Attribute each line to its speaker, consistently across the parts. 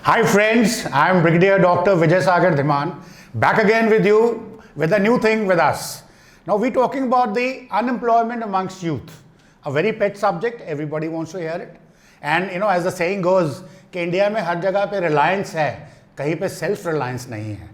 Speaker 1: Hi friends, I am Brigadier Dr. Vijay Sagar Dhiman, back again with you with a new thing with us. Now we're talking about the unemployment amongst youth, a very pet subject, everybody wants to hear it. And you know, as the saying goes, कि India में हर जगह पे रिलायंस है, कहीं पे self reliance नहीं है.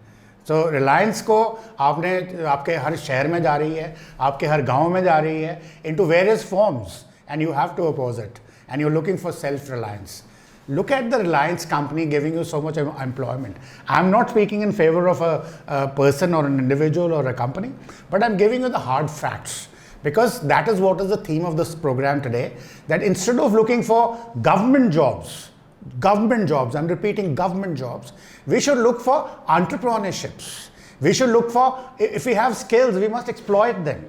Speaker 1: तो रिलायंस को आपने आपके हर शहर में जा रही है, आपके हर गांव में जा रही है, into various forms, and you have to oppose it, and you're looking for self-reliance. Look at the Reliance company giving you so much employment. I'm not speaking in favor of a person or an individual or a company, but I'm giving you the hard facts, because that is what is the theme of this program today, that instead of looking for government jobs, I'm repeating government jobs, we should look for entrepreneurships. We should look for, if we have skills, we must exploit them.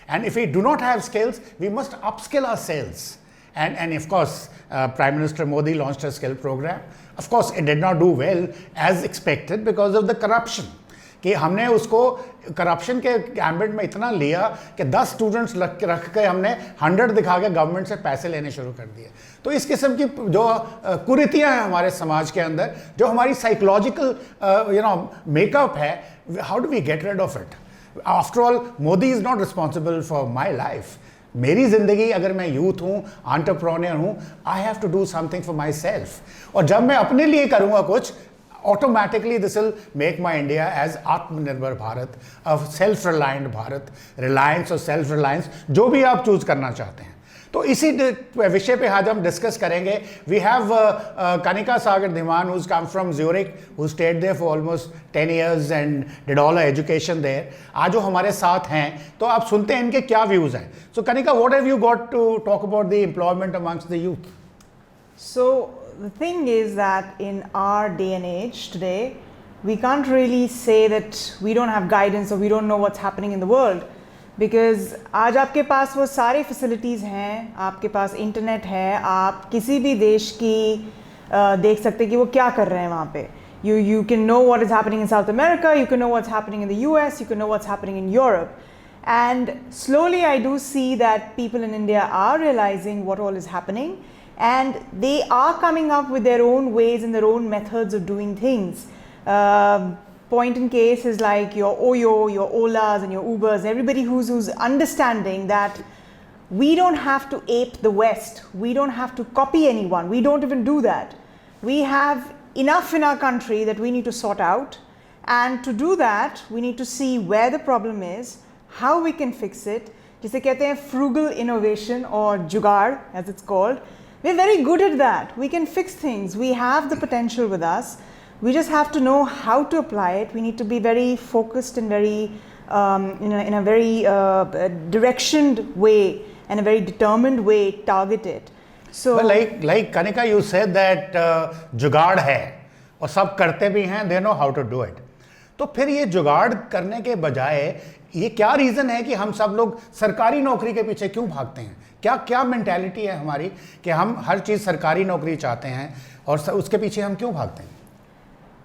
Speaker 1: And if we do not have skills, we must upskill ourselves. And of course, Prime Minister Modi launched a skill program. Of course, it did not do well as expected because of the corruption. कि हमने उसको corruption के gambit में इतना लिया कि 10 students रख के हमने 100 दिखा के गवर्नमेंट से पैसे लेने शुरू कर दिए. तो इस किस्म की जो कुरीतियां हैं हमारे समाज के अंदर, जो हमारी साइकोलॉजिकल मेकअप है, how do we get rid of it? After all, Modi is not responsible for my life. मेरी ज़िंदगी, अगर मैं यूथ हूँ, एंटरप्रेन्योर हूँ, I have to do something for myself. और जब मैं अपने लिए करूँगा कुछ, automatically this will make my India as Atmanirbhar Bharat, a self-reliant Bharat, reliance or self-reliance, जो भी आप चूज करना चाहते हैं. तो इसी विषय पे आज हम डिस्कस करेंगे. We have Kanika Sagar Dhiman, who's come from Zurich, who stayed there for almost 10 years and did all her education there. आज वो हमारे साथ हैं, तो आप सुनते हैं इनके क्या व्यूज हैं. So Kanika, what have you got to talk about the employment amongst the youth?
Speaker 2: So the thing is that in our day and age today, we can't really say that we don't have guidance or we don't know what's happening in the world, because आज आपके पास वो सारे facilities हैं, आपके पास internet है, आप किसी भी देश की देख सकते हैं कि वो क्या कर रहे हैं वहाँ पे. You can know what is happening in South America, you can know what's happening in the US, you can know what's happening in Europe. And slowly I do see that people in India are realizing what all is happening, and they are coming up with their own ways and their own methods of doing things. Point in case is like your Oyo, your Olas and your Ubers, everybody who's understanding that we don't have to ape the West. We don't have to copy anyone. We don't even do that. We have enough in our country that we need to sort out. And to do that, we need to see where the problem is, how we can fix it. जिसे कहते हैं frugal innovation or jugaad as it's called. We're very good at that. We can fix things. We have the potential with us. We just have to know how to apply it. We need to be very focused and very, in a very directioned way and a very determined way, target it. So,
Speaker 1: well, like Kanika, you said that जुगाड़ है और सब करते भी हैं. They know how to do it. तो फिर ये जुगाड़ करने के बजाय ये क्या रीज़न है कि हम सब लोग सरकारी नौकरी के पीछे क्यों भागते हैं? क्या मेंटालिटी है हमारी कि हम हर चीज़ सरकारी नौकरी चाहते हैं और उसके पीछे हम क्यों भागते हैं?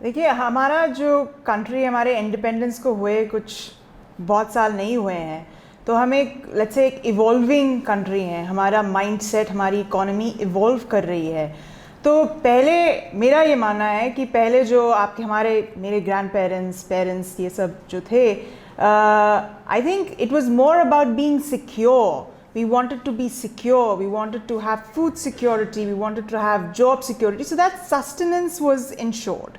Speaker 2: देखिए, हमारा जो कंट्री, हमारे इंडिपेंडेंस को हुए कुछ बहुत साल नहीं हुए हैं, तो हम लेट्स से एक इवॉल्विंग कंट्री है. हमारा माइंडसेट, हमारी इकोनॉमी इवॉल्व कर रही है. तो पहले मेरा ये मानना है कि पहले जो मेरे ग्रैंड पेरेंट्स ये सब जो थे, I think it was more about being secure. We wanted to be secure, we wanted to have food security, we wanted to have job security, so that sustenance was ensured,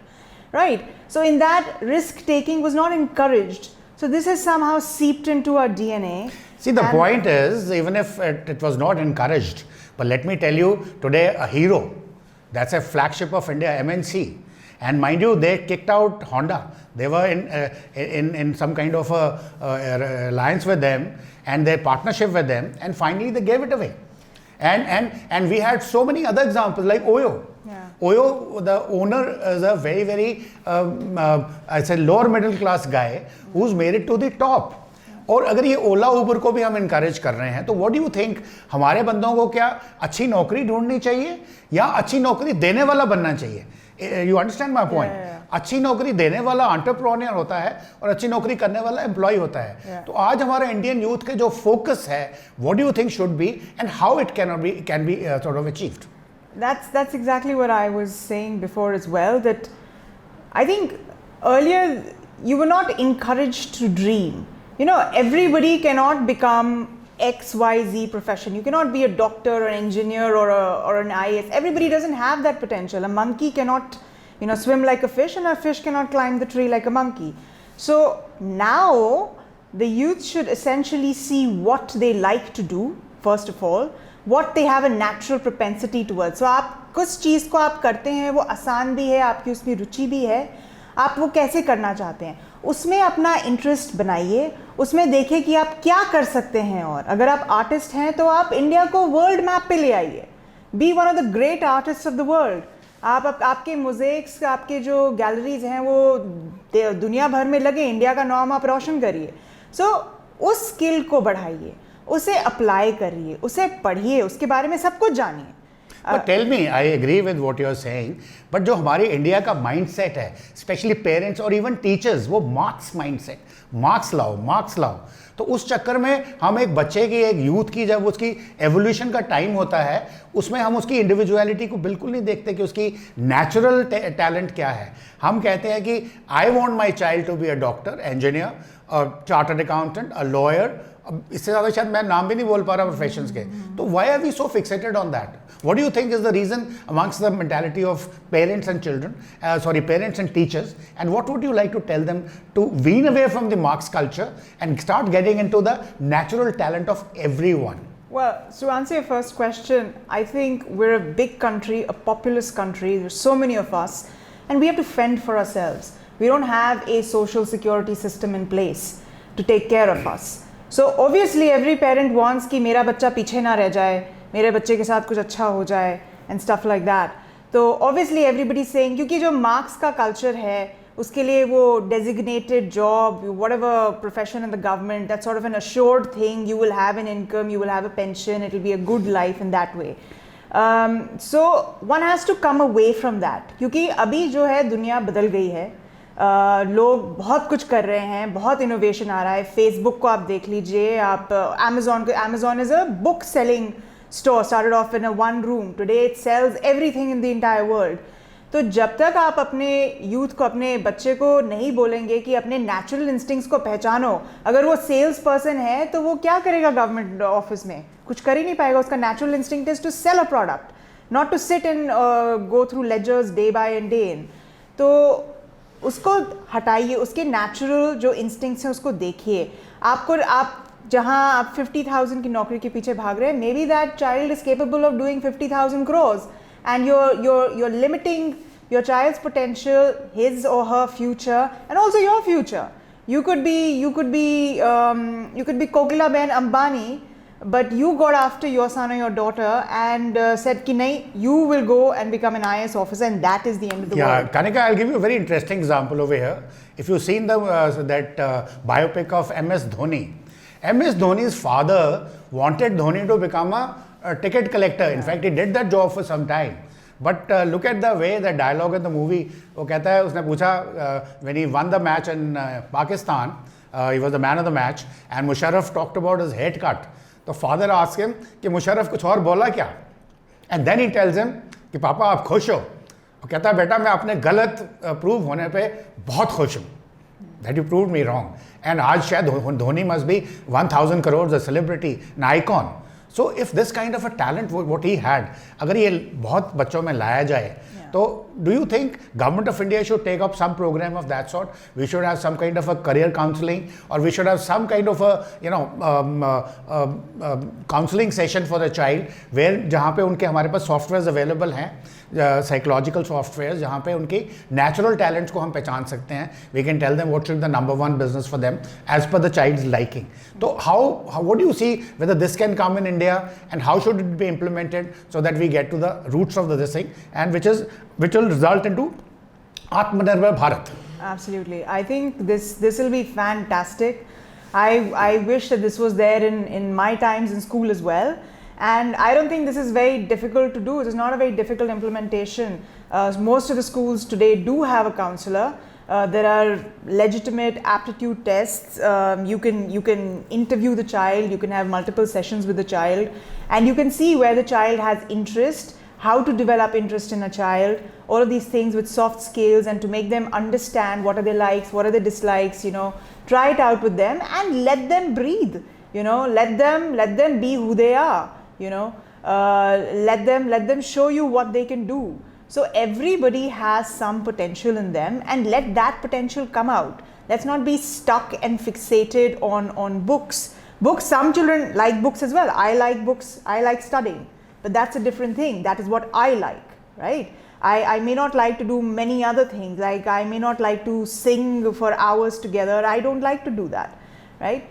Speaker 2: right? So in that, risk taking was not encouraged. So this has somehow seeped into our DNA.
Speaker 1: See, the point is, even if it was not encouraged, but let me tell you, today a hero, that's a flagship of India, MNC. And mind you, they kicked out Honda. They were in some kind of a alliance with them and their partnership with them, and finally they gave it away. And we had so many other examples like Oyo.
Speaker 2: Yeah.
Speaker 1: Oyo, the owner is a very I say lower middle class guy who's made it to the top. और अगर ये ओला उबर को भी हम encourage कर रहे हैं, तो व्हाट डू यू थिंक, हमारे बंदों को क्या अच्छी नौकरी ढूंढनी चाहिए या अच्छी नौकरी देने वाला बनना चाहिए? You understand my point? अच्छी नौकरी देने वाला एंटरप्रेन्योर होता है और अच्छी नौकरी करने वाला एम्प्लॉय होता है. तो आज हमारे इंडियन यूथ के जो फोकस है, what do you think should be and how it can be sort of achieved?
Speaker 2: That's exactly what I was saying before as well, that I think earlier you were not encouraged to dream. You know, everybody cannot become XYZ profession. You cannot be a doctor or an engineer or an IAS. Everybody doesn't have that potential. A monkey cannot, you know, swim like a fish, and a fish cannot climb the tree like a monkey. So now the youth should essentially see what they like to do, first of all, what they have a natural propensity towards. So आप कुछ चीज़ को आप करते हैं, वो आसान भी है, आपकी उसमें रुचि भी है, आप वो कैसे करना चाहते हैं, उसमें अपना इंटरेस्ट बनाइए, उसमें देखिए कि आप क्या कर सकते हैं। और अगर आप आर्टिस्ट हैं तो आप इंडिया को वर्ल्ड मैप पे ले आइए, be one of the great artist of the world. आपके मोज़ेक्स, आपके जो गैलरीज हैं वो दुनिया भर में लगे, इंडिया का नाम आप रोशन करिए। सो उस स्किल को बढ़ाइए, उसे अप्लाई करिए, उसे पढ़िए, उसके बारे में सब कुछ जानिए।
Speaker 1: But tell me, I agree with what you're saying, but जो हमारे इंडिया का माइंडसेट है, स्पेशली पेरेंट्स और इवन टीचर्स, वो मार्क्स माइंडसेट, मार्क्स लाओ, तो उस चक्कर में हम एक बच्चे की, एक यूथ की, जब उसकी एवोल्यूशन का टाइम होता है, उसमें हम उसकी इंडिविजुअलिटी को बिल्कुल नहीं देखते कि उसकी नेचुरल टैलेंट क्या है। हम कहते हैं कि I want my child to be a doctor, engineer, chartered accountant, a lawyer. इससे ज़्यादा शायद मैं नाम भी नहीं बोल पा रहा प्रोफेशंस के। तो why are we so fixated on that? What do you think is the reason amongst the mentality of parents and children, parents and teachers, and what would you like to tell them to wean away from the marks culture and start getting into the natural talent of everyone?
Speaker 2: Well, to answer your first question, I think we're a big country, a populous country, there's so many of us, and we have to fend for ourselves. We don't have a social security system in place to take care of us. So obviously every parent wants कि मेरा बच्चा पीछे ना रह जाए, मेरे बच्चे के साथ कुछ अच्छा हो जाए एंड स्टफ लाइक दैट। तो ऑब्वियसली एवरीबडी सेइंग, क्योंकि जो मार्क्स का कल्चर है उसके लिए वो designated job, whatever profession in the government, that sort of an assured thing, you will have an income, you will have a pension, it will be a good life in that way. So one has to come away from that, क्योंकि अभी जो है दुनिया बदल गई है। लोग बहुत कुछ कर रहे हैं, बहुत इनोवेशन आ रहा है। फेसबुक को आप देख लीजिए, आप Amazon is a book selling store, started off in a one room, today it sells everything in the entire world. तो जब तक आप अपने यूथ को, अपने बच्चे को नहीं बोलेंगे कि अपने नेचुरल इंस्टिंक्ट्स को पहचानो, अगर वो सेल्स पर्सन है तो वो क्या करेगा गवर्नमेंट ऑफिस में? कुछ कर ही नहीं पाएगा। उसका natural instinct is to sell a product, not to sit and go through ledgers day by and day in. तो उसको हटाइए, उसके नेचुरल जो इंस्टिंक्ट्स हैं उसको देखिए। आप जहाँ आप 50,000 की नौकरी के पीछे भाग रहे हैं, may be that child is capable of doing 50,000 crores, and you're limiting your child's potential, his or her future, and also your future. You could be Kokila Ben Ambani, but you got after your son or your daughter and said ki nahi, you will go and become an IAS officer, and that is the end of the world.
Speaker 1: Yeah, Kanika, I'll give you a very interesting example over here. If you've seen that biopic of MS Dhoni, MS Dhoni's father wanted Dhoni to become a ticket collector. In fact, he did that job for some time. But look at the way the dialogue in the movie. वो कहता है, उसने पूछा when he won the match in Pakistan, he was the man of the match, and Musharraf talked about his head cut. The father asked him कि मुशर्रफ कुछ और बोला क्या? And then he tells him कि पापा आप खुश हो? वो कहता है बेटा मैं अपने गलत प्रूव होने पे बहुत खुश हूँ. That you proved me wrong. And आज शायद Dhoni must be 1,000 crores a celebrity, an icon. So if this kind of a talent what he had, अगर ये बहुत बच्चों में लाया जाए, तो do you think government of India should take up some program of that sort? We should have some kind of a career counseling, or we should have some kind of a counseling session for the child, where जहाँ पे उनके हमारे पास softwares available हैं, psychological software, जहाँ पे उनकी natural talents को हम पहचान सकते हैं. We can tell them what should the number one business for them as per the child's liking. तो how what do you see whether this can come in India and how should it be implemented so that we get to the roots of this thing and which will result into Atmanirbhar Bharat.
Speaker 2: Absolutely. I think this will be fantastic. I wish that this was there in my times in school as well. And I don't think this is very difficult to do. It is not a very difficult implementation. Most of the schools today do have a counselor. There are legitimate aptitude tests. You can interview the child. You can have multiple sessions with the child, and you can see where the child has interest, how to develop interest in a child, all of these things with soft skills, and to make them understand what are their likes, what are their dislikes, try it out with them and let them breathe, let them be who they are, let them show you what they can do. So everybody has some potential in them, and let that potential come out. Let's not be stuck and fixated on books. Some children like books as well. I like books, I like studying, but that's a different thing. That is what I like, right? I may not like to do many other things, like I may not like to sing for hours together. I don't like to do that, right?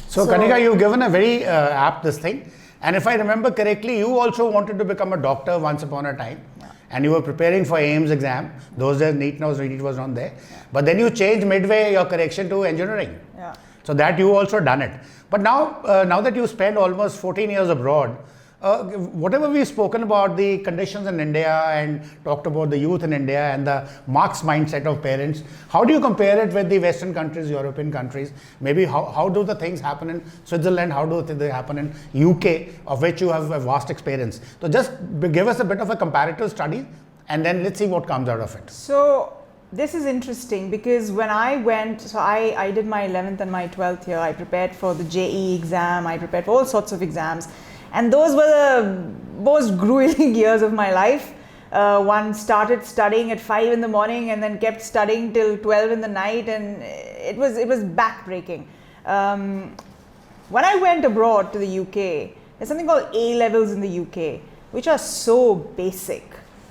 Speaker 1: So Kanika, you've given a very apt this thing. And if I remember correctly, you also wanted to become a doctor once upon a time.
Speaker 2: Yeah.
Speaker 1: And you were preparing for AIIMS exam. Those days NEET was not there. Yeah. But then you changed midway your correction to engineering.
Speaker 2: Yeah.
Speaker 1: So that you also done it. But now that you spend almost 14 years abroad, whatever we've spoken about the conditions in India and talked about the youth in India and the marks mindset of parents, how do you compare it with the Western countries, European countries? Maybe how do the things happen in Switzerland? How do they happen in UK, of which you have a vast experience? So just give us a bit of a comparative study, and then let's see what comes out of it.
Speaker 2: So this is interesting because when I went, so I did my 11th and my 12th year. I prepared for the JEE exam. I prepared for all sorts of exams. And those were the most grueling years of my life. One started studying at 5 in the morning and then kept studying till 12 in the night, and it was backbreaking. When I went abroad to the UK, there's something called A levels in the UK, which are so basic.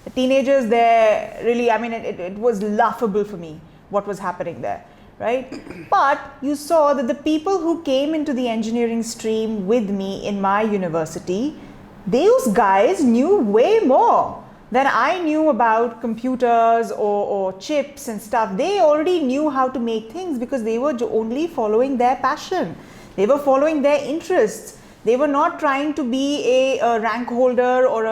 Speaker 2: The teenagers there really, it was laughable for me what was happening there. Right? But you saw that the people who came into the engineering stream with me in my university, those guys knew way more than I knew about computers or chips and stuff. They already knew how to make things because they were only following their passion. They were following their interests. They were not trying to be a rank holder or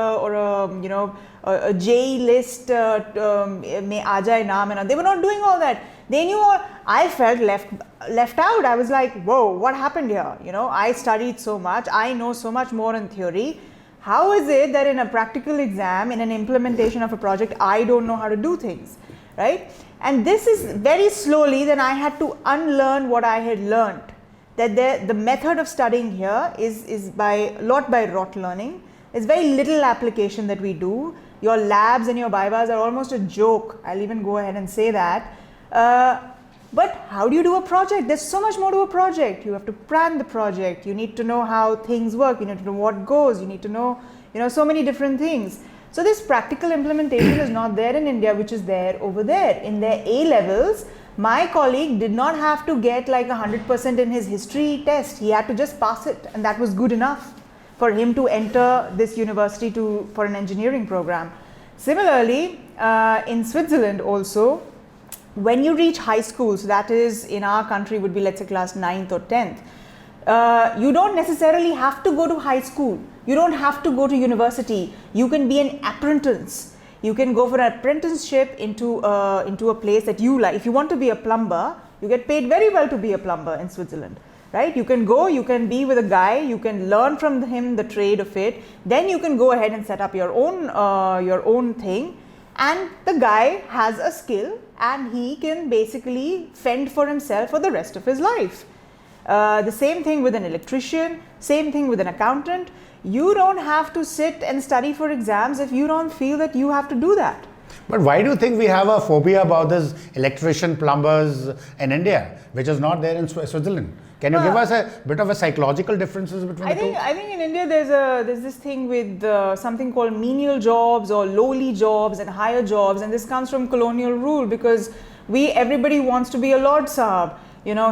Speaker 2: a JEE list, mein aa jaye naam, and they were not doing all that. They knew all. I felt left out. I was like, whoa, what happened here? I studied so much. I know so much more in theory. How is it that in a practical exam, in an implementation of a project, I don't know how to do things, right? And this is very slowly, then I had to unlearn what I had learned. That the method of studying here is by rote learning. There's very little application that we do. Your labs and your vivas are almost a joke. I'll even go ahead and say that. But how do you do a project? There's so much more to a project. You have to plan the project. You need to know how things work. You need to know what goes. You need to know, so many different things. So this practical implementation is not there in India, which is there over there. In their A levels, my colleague did not have to get like 100% in his history test. He had to just pass it, and that was good enough for him to enter this university for an engineering program. Similarly, in Switzerland also, when you reach high school, so that is in our country would be, let's say, class 9th or 10th, you don't necessarily have to go to high school. You don't have to go to university. You can be an apprentice. You can go for an apprenticeship into a place that you like. If you want to be a plumber, you get paid very well to be a plumber in Switzerland, right? You can go, you can be with a guy, you can learn from him the trade of it. Then you can go ahead and set up your own thing. And the guy has a skill and he can basically fend for himself for the rest of his life. The same thing with an electrician, same thing with an accountant. You don't have to sit and study for exams if you don't feel that you have to do that.
Speaker 1: But why do you think we have a phobia about this electrician plumbers in India, which is not there in Switzerland? Can you give us a bit of a psychological differences between the two?
Speaker 2: I think in India there's this thing with something called menial jobs or lowly jobs and higher jobs, and this comes from colonial rule because everybody wants to be a Lord Sahab.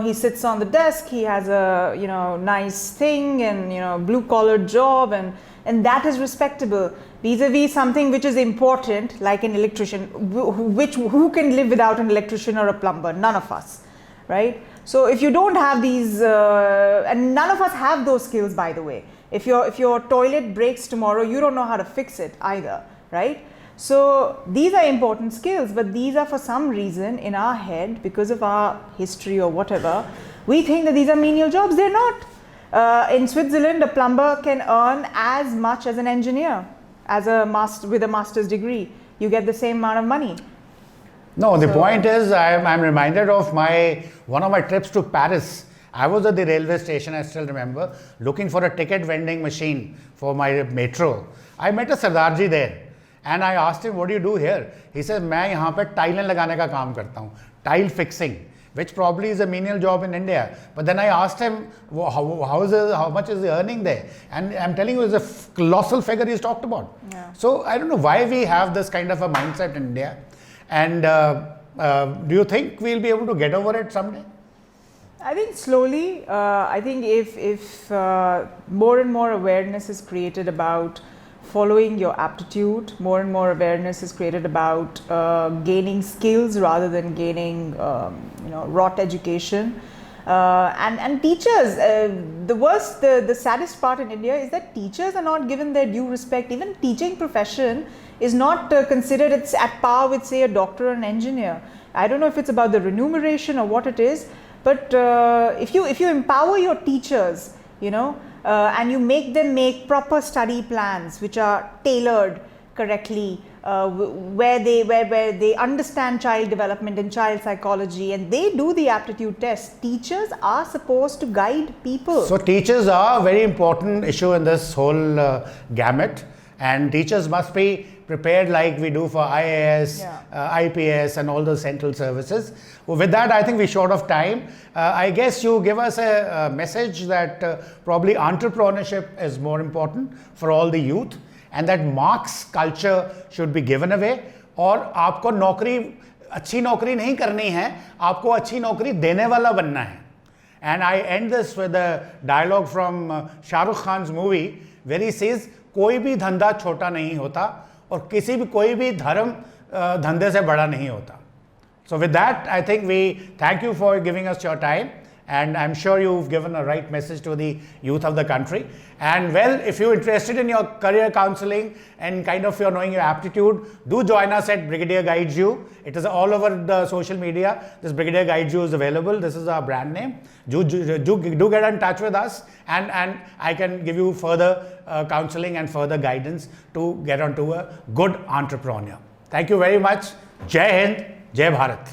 Speaker 2: He sits on the desk, he has a nice thing and blue collar job, and that is respectable vis-a-vis something which is important like an electrician. Who can live without an electrician or a plumber? None of us, right? So if you don't have these, and none of us have those skills, by the way. If your toilet breaks tomorrow, you don't know how to fix it either, right? So these are important skills, but these are for some reason in our head, because of our history or whatever, we think that these are menial jobs. They're not. In Switzerland, a plumber can earn as much as an engineer. as a master with a master's degree, you get the same amount of money.
Speaker 1: No, the point is, I'm reminded of one of my trips to Paris. I was at the railway station, I still remember, looking for a ticket vending machine for my metro. I met a Sardarji there, and I asked him, "What do you do here?" He said, "मैं यहाँ पे टाइलें लगाने का काम करता हूँ, tile fixing, which probably is a menial job in India." But then I asked him, how much is he earning there? And I'm telling you, it's a colossal figure he's talked about.
Speaker 2: Yeah.
Speaker 1: So I don't know why we have this kind of a mindset in India. And do you think we'll be able to get over it someday?
Speaker 2: I think slowly. I think if more and more awareness is created about following your aptitude, more and more awareness is created about gaining skills rather than gaining rote education. And teachers, the saddest part in India is that teachers are not given their due respect. Even teaching profession is not considered it's at par with, say, a doctor or an engineer. I don't know if it's about the remuneration or what it is, but if you empower your teachers, and you make them make proper study plans which are tailored correctly, where they understand child development and child psychology, and they do the aptitude test. Teachers are supposed to guide people.
Speaker 1: So teachers are a very important issue in this whole gamut, and teachers must be prepared like we do for IAS, IPS and all those central services. With that, I think we're short of time. I guess you give us a message that probably entrepreneurship is more important for all the youth, and that Marx culture should be given away. और आपको अच्छी नौकरी नहीं करनी है, आपको अच्छी नौकरी देने वाला बनना है. And I end this with a dialogue from Shah Rukh Khan's movie where he says, कोई भी धंधा छोटा नहीं होता और कोई भी धर्म धंधे से बड़ा नहीं होता. So with that, I think we thank you for giving us your time, and I'm sure you've given a right message to the youth of the country. And well, if you're interested in your career counseling and kind of you're knowing your aptitude, do join us at Brigadier Guides You. It is all over the social media. This Brigadier Guides You is available. This is our brand name. Do get in touch with us, and I can give you further counseling and further guidance to get onto a good entrepreneur. Thank you very much. Jai Hind, Jai Bharat.